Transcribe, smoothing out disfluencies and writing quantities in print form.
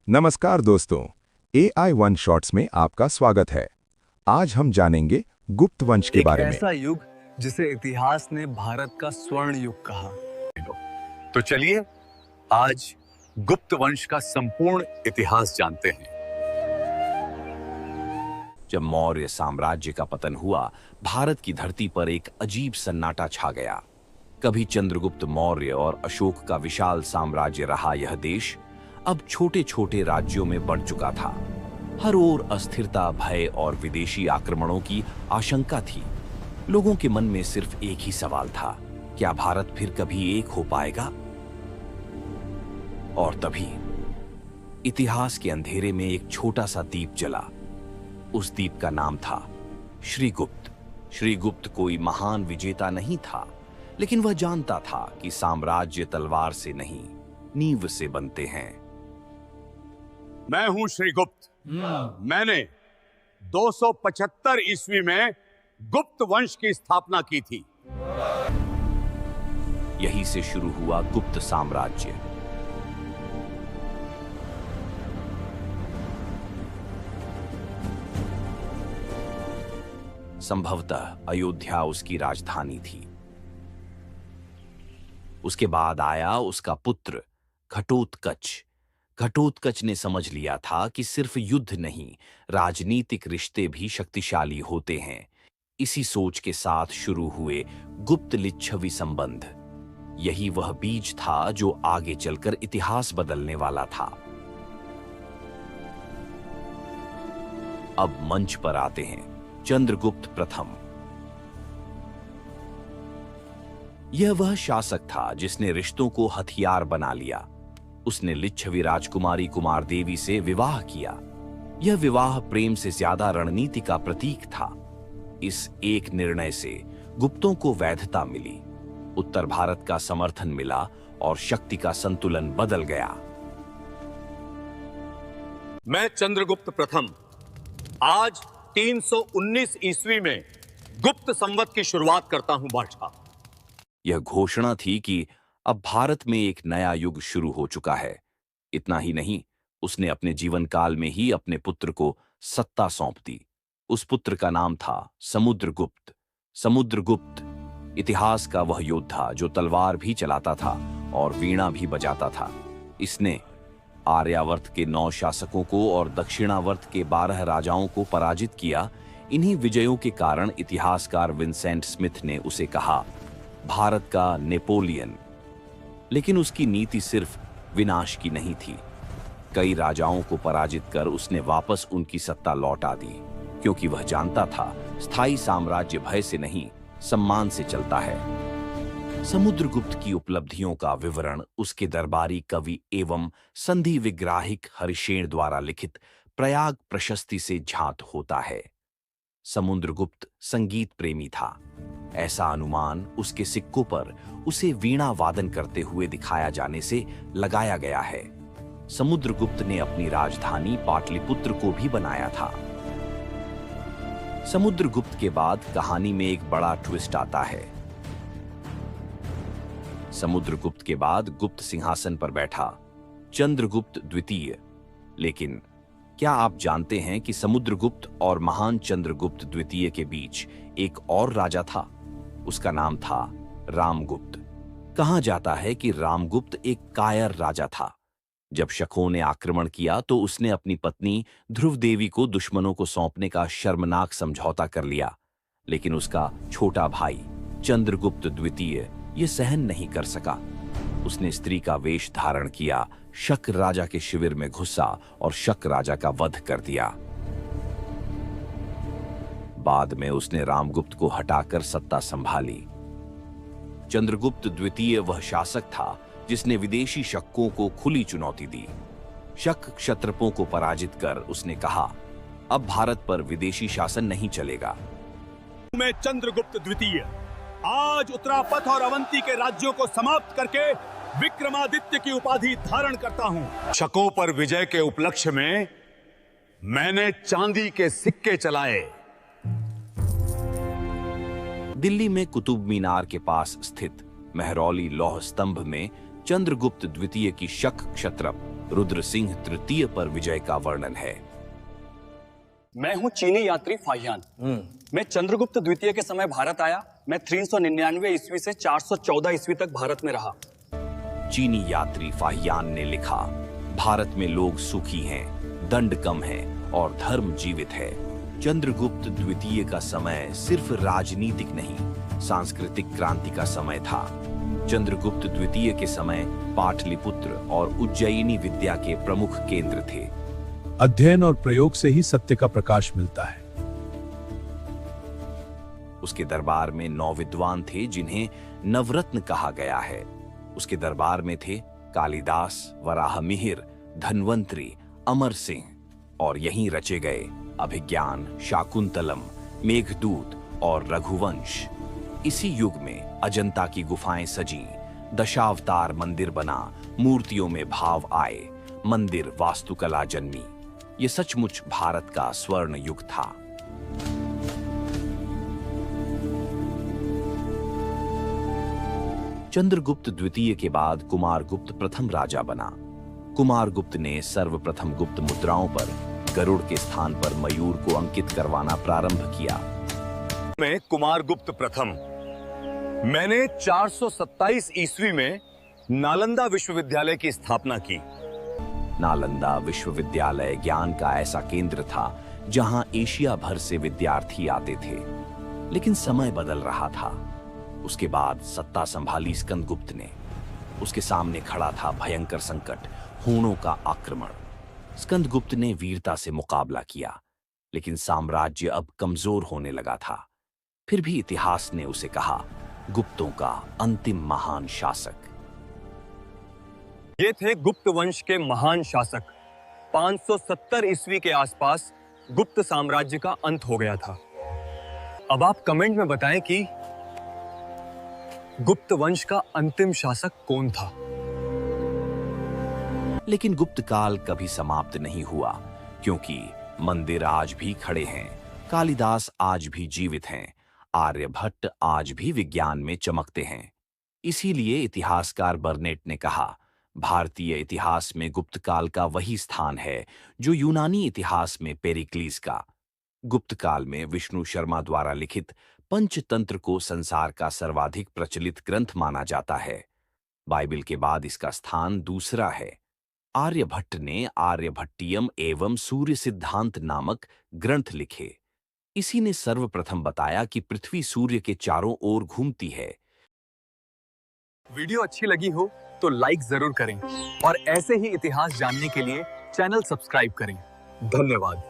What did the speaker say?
नमस्कार दोस्तों, AI one shots में आपका स्वागत है। आज हम जानेंगे गुप्त वंश के एक बारे में। ऐसा युग जिसे इतिहास ने भारत का स्वर्ण युग कहा। तो चलिए आज गुप्त वंश का संपूर्ण इतिहास जानते हैं। जब मौर्य साम्राज्य का पतन हुआ, भारत की धरती पर एक अजीब सन्नाटा छा गया। कभी चंद्रगुप्त मौर्य और अशोक का विशाल साम्राज्य रहा यह देश अब छोटे छोटे राज्यों में बढ़ चुका था। हर ओर अस्थिरता, भय और विदेशी आक्रमणों की आशंका थी। लोगों के मन में सिर्फ एक ही सवाल था, क्या भारत फिर कभी एक हो पाएगा? और तभी इतिहास के अंधेरे में एक छोटा सा दीप जला। उस दीप का नाम था श्रीगुप्त। श्रीगुप्त कोई महान विजेता नहीं था, लेकिन वह जानता था कि साम्राज्य तलवार से नहीं, नींव से बनते हैं। मैं हूं श्रीगुप्त। मैंने 275 ईस्वी में गुप्त वंश की स्थापना की थी। यहीं से शुरू हुआ गुप्त साम्राज्य। संभवतः अयोध्या उसकी राजधानी थी। उसके बाद आया उसका पुत्र घटोत्कच। घटोत्कच ने समझ लिया था कि सिर्फ युद्ध नहीं, राजनीतिक रिश्ते भी शक्तिशाली होते हैं। इसी सोच के साथ शुरू हुए गुप्त लिच्छवी संबंध। यही वह बीज था जो आगे चलकर इतिहास बदलने वाला था। अब मंच पर आते हैं चंद्रगुप्त प्रथम। यह वह शासक था जिसने रिश्तों को हथियार बना लिया। उसने लिच्छवी राजकुमारी कुमार देवी से विवाह किया। यह विवाह प्रेम से ज्यादा रणनीति का प्रतीक था। इस एक निर्णय से गुप्तों को वैधता मिली, उत्तर भारत का समर्थन मिला और शक्ति का संतुलन बदल गया। मैं चंद्रगुप्त प्रथम आज 319 ईस्वी में गुप्त संवत की शुरुआत करता हूं बादशाह। यह घोषणा थी कि अब भारत में एक नया युग शुरू हो चुका है। इतना ही नहीं, उसने अपने जीवन काल में ही अपने पुत्र को सत्ता सौंप दी। उस पुत्र का नाम था समुद्रगुप्त। समुद्रगुप्त इतिहास का वह योद्धा जो तलवार भी चलाता था और वीणा भी बजाता था। इसने आर्यावर्त के 9 शासकों को और दक्षिणावर्त के 12 राजाओं को पराजित किया। इन्हीं विजयों के कारण इतिहासकार विंसेंट स्मिथ ने उसे कहा, भारत का नेपोलियन। लेकिन उसकी नीति सिर्फ विनाश की नहीं थी। कई राजाओं को पराजित कर उसने वापस उनकी सत्ता लौटा दी, क्योंकि वह जानता था स्थायी साम्राज्य भय से नहीं, सम्मान से चलता है। समुद्रगुप्त की उपलब्धियों का विवरण उसके दरबारी कवि एवं संधि विग्राहिक हरिशेन द्वारा लिखित प्रयाग प्रशस्ति से झांत होता है। समुद्रगुप्त संगीत प्रेमी था। ऐसा अनुमान उसके सिक्कों पर उसे वीणा वादन करते हुए दिखाया जाने से लगाया गया है। समुद्रगुप्त ने अपनी राजधानी पाटलिपुत्र को भी बनाया था। समुद्रगुप्त के बाद कहानी में एक बड़ा ट्विस्ट आता है। समुद्रगुप्त के बाद गुप्त सिंहासन पर बैठा चंद्रगुप्त द्वितीय। लेकिन क्या आप जानते हैं कि समुद्रगुप्त और महान चंद्रगुप्त द्वितीय के बीच एक और राजा था? उसका नाम था रामगुप्त। कहा जाता है कि रामगुप्त एक कायर राजा था। जब शकों ने आक्रमण किया तो उसने अपनी पत्नी ध्रुव देवी को दुश्मनों को सौंपने का शर्मनाक समझौता कर लिया। लेकिन उसका छोटा भाई चंद्रगुप्त द्वितीय ये सहन नहीं कर सका। उसने स्त्री का वेश धारण किया, शक राजा के शिविर में घुसा और शक राजा का वध कर दिया। बाद में उसने रामगुप्त को हटाकर सत्ता संभाली। चंद्रगुप्त द्वितीय वह शासक था जिसने विदेशी शकों को खुली चुनौती दी। शक क्षत्रपों को पराजित कर उसने कहा, अब भारत पर विदेशी शासन नहीं चलेगा। मैं चंद्रगुप्त द्वितीय आज उत्तरापथ और अवंती के राज्यों को समाप्त करके विक्रमादित्य की उपाधि धारण करता हूं। शकों पर विजय के उपलक्ष्य में मैंने चांदी के सिक्के चलाए। दिल्ली में कुतुब मीनार के पास स्थित मेहरौली लौह स्तंभ में चंद्रगुप्त द्वितीय की शक क्षत्रप रुद्र सिंह तृतीय पर विजय का वर्णन है। मैं हूँ चीनी यात्री फाहियान। मैं चंद्रगुप्त द्वितीय के समय भारत आया। मैं 399 ईस्वी से 414 ईस्वी तक भारत में रहा। चीनी यात्री फाहियान ने लिखा, भारत में लोग सुखी हैं, दंड कम है और धर्म जीवित है। चंद्रगुप्त द्वितीय का समय सिर्फ राजनीतिक नहीं, सांस्कृतिक क्रांति का समय था। चंद्रगुप्त द्वितीय के समय पाटलिपुत्र और उज्जयिनी विद्या के प्रमुख केंद्र थे। अध्ययन और प्रयोग से ही सत्य का प्रकाश मिलता है। उसके दरबार में 9 विद्वान थे जिन्हें नवरत्न कहा गया है। उसके दरबार में थे कालिदास, वराहमिहिर, धन्वंतरी, अमर सिंह और यहीं रचे गए अभिज्ञान, शाकुंतलम, मेघदूत और रघुवंश। इसी युग में अजंता की गुफाएं सजी, दशावतार मंदिर बना, मूर्तियों में भाव आए, मंदिर वास्तुकला जन्मी। ये सचमुच भारत का स्वर्ण युग था। चंद्रगुप्त द्वितीय के बाद कुमारगुप्त प्रथम राजा बना। कुमारगुप्त ने सर्वप्रथम गुप्त मुद्राओं पर गरुड़ के स्थान पर मयूर को अंकित करवाना प्रारंभ किया। मैं कुमारगुप्त प्रथम। मैंने 427 ईस्वी में नालंदा विश्वविद्यालय की स्थापना की। नालंदा विश्वविद्यालय ज्ञान का ऐसा केंद्र था जहां एशिया भर से विद्यार्थी आते थे। लेकिन समय बदल रहा था। उसके बाद सत्ता संभाली स्कंदगुप्त ने। उसके सामने खड़ा था भयंकर संकट, हूणों का आक्रमण। स्कंदगुप्त ने वीरता से मुकाबला किया, लेकिन साम्राज्य अब कमजोर होने लगा था। फिर भी इतिहास ने उसे कहा, गुप्तों का अंतिम महान शासक। ये थे गुप्त वंश के महान शासक। 570 ईस्वी के आसपास गुप्त साम्राज्य का अंत हो गया था। अब आप कमेंट में बताएं कि गुप्त वंश का अंतिम शासक कौन था। लेकिन गुप्त काल कभी समाप्त नहीं हुआ, क्योंकि मंदिर आज भी खड़े हैं, कालिदास आज भी जीवित हैं, आर्यभट्ट आज भी विज्ञान में चमकते हैं। इसीलिए इतिहासकार बर्नेट ने कहा, भारतीय इतिहास में गुप्त काल का वही स्थान है जो यूनानी इतिहास में पेरिक्लीस का। गुप्त काल में विष्णु शर्मा द्वारा लिखित पंचतंत्र को संसार का सर्वाधिक प्रचलित ग्रंथ माना जाता है। बाइबल के बाद इसका स्थान दूसरा है। आर्यभट्ट ने आर्यभट्टियम एवं सूर्य सिद्धांत नामक ग्रंथ लिखे। इसी ने सर्वप्रथम बताया कि पृथ्वी सूर्य के चारों ओर घूमती है। वीडियो अच्छी लगी हो तो लाइक जरूर करें और ऐसे ही इतिहास जानने के लिए चैनल सब्सक्राइब करें। धन्यवाद।